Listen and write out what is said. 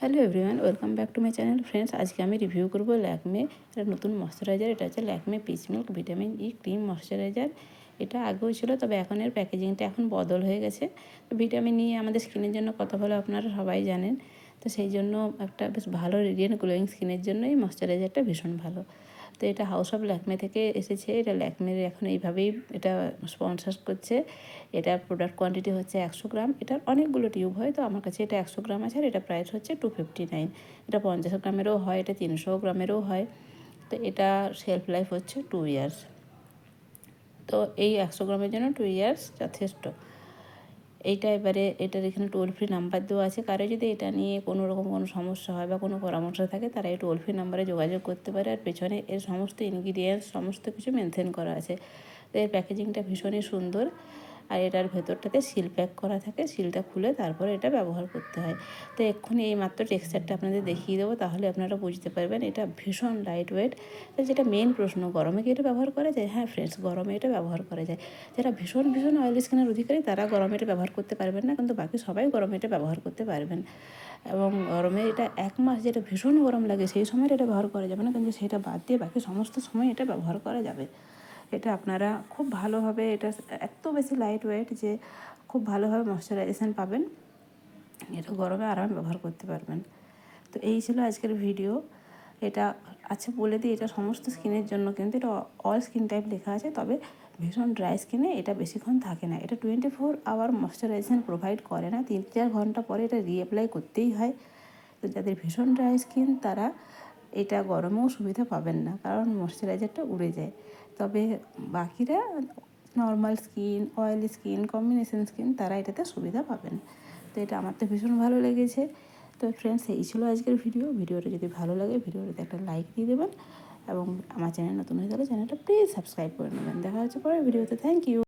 Hello everyone, welcome back to my channel. Friends, আজকে আমি review করবো ল্যাকমে একটা নতুন ময়শ্চারাইজার। এটা হচ্ছে Lakme pitch milk vitamin E cream moisturiser. এটা আগেও ছিল, তবে এখন এর প্যাকেজিংটা এখন বদল হয়ে গেছে। তো ভিটামিন ই আমাদের স্কিনের জন্য কত ভালো আপনারা সবাই জানেন। তো সেই জন্য একটা বেশ ভালো রেডিয়েন্ট গ্লোয়িং স্কিনের জন্য এই ময়শ্চারাইজারটা ভীষণ ভালো। তো এটা হাউস অফ ল্যাকমে থেকে এসেছে। এটা ল্যাকমের এখন এইভাবেই এটা স্পন্সর করছে। এটার প্রোডাক্ট কোয়ান্টিটি হচ্ছে 100 গ্রাম। এটার অনেকগুলো টিউব হয়, তো আমার কাছে এটা 100 গ্রাম আছে আর এটা প্রাইস হচ্ছে 259। এটা 50 গ্রামেরও হয়, এটা 300 গ্রামেরও হয়। তো এটা শেলফ লাইফ হচ্ছে 2 ইয়ার্স। তো এই 100 গ্রামের জন্য 2 ইয়ার্স যথেষ্ট। এইটা এবারে এটার এখানে টোল ফ্রি নাম্বার দেওয়া আছে। কারো যদি এটা নিয়ে কোনো রকম কোনো সমস্যা হয় বা কোনো পরামর্শ থাকে, তারা এই টোল ফ্রি নাম্বারে যোগাযোগ করতে পারে। আর পেছনে এর সমস্ত ইনগ্রিডিয়েন্টস সমস্ত কিছু মেনশন করা আছে। তো এর প্যাকেজিংটা ভীষণই সুন্দর। আর এটার ভেতরটাতে সিল প্যাক করা থাকে, সিলটা খুলে তারপরে এটা ব্যবহার করতে হয়। তো এক্ষুনি এই মাত্র টেক্সচারটা আপনাদের দেখিয়ে দেবো, তাহলে আপনারা বুঝতে পারবেন। এটা ভীষণ লাইট ওয়েট। যেটা মেন প্রশ্ন, গরমে কি এটা ব্যবহার করা যায়? হ্যাঁ ফ্রেন্ডস, গরমে এটা ব্যবহার করা যায়। যারা ভীষণ অয়েলি স্কিনের অধিকারী তারা গরমে এটা ব্যবহার করতে পারবেন না, কিন্তু বাকি সবাই গরমে এটা ব্যবহার করতে পারবেন। এবং গরমে এটা 1 মাস যেটা ভীষণ গরম লাগে সেই সময় এটা ব্যবহার করা যাবে না, কিন্তু সেটা বাদ দিয়ে বাকি সমস্ত সময় এটা ব্যবহার করা যাবে। এটা আপনারা খুব ভালোভাবে, এটা এত বেশি লাইট ওয়েট যে খুব ভালোভাবে ময়শ্চারাইজেশান পাবেন। এটা গরমে আরামে ব্যবহার করতে পারবেন। তো এই ছিল আজকের ভিডিও। এটা আছে বলে দিই, এটা সমস্ত স্কিনের জন্য, কিন্তু এটা অল স্কিন টাইপ লেখা আছে। তবে ভীষণ ড্রাই স্কিনে এটা বেশিক্ষণ থাকে না। এটা 24 আওয়ার ময়শ্চারাইজেশান প্রোভাইড করে না, 3-4 ঘন্টা পরে এটা রিঅ্যাপ্লাই করতেই হয়। তো যাদের ভীষণ ড্রাই স্কিন তারা এটা গরমেও সুবিধা পাবেন না, কারণ ময়শ্চারাইজারটা উড়ে যায়। তবে বাকিরা normal skin, oily skin, combination skin, তারা এটাতে সুবিধা পাবেন। তো এটা আমার তো ভীষণ ভালো লেগেছে। তো ফ্রেন্ডস, এই ছিল আজকের ভিডিওটা যদি ভালো লাগে ভিডিওটাতে একটা লাইক দিয়ে দেবেন, এবং আমার চ্যানেল নতুন হয়ে গেলে চ্যানেলটা প্লিজ সাবস্ক্রাইব করে নেবেন। দেখা হচ্ছে পরের ভিডিওতে। Thank you.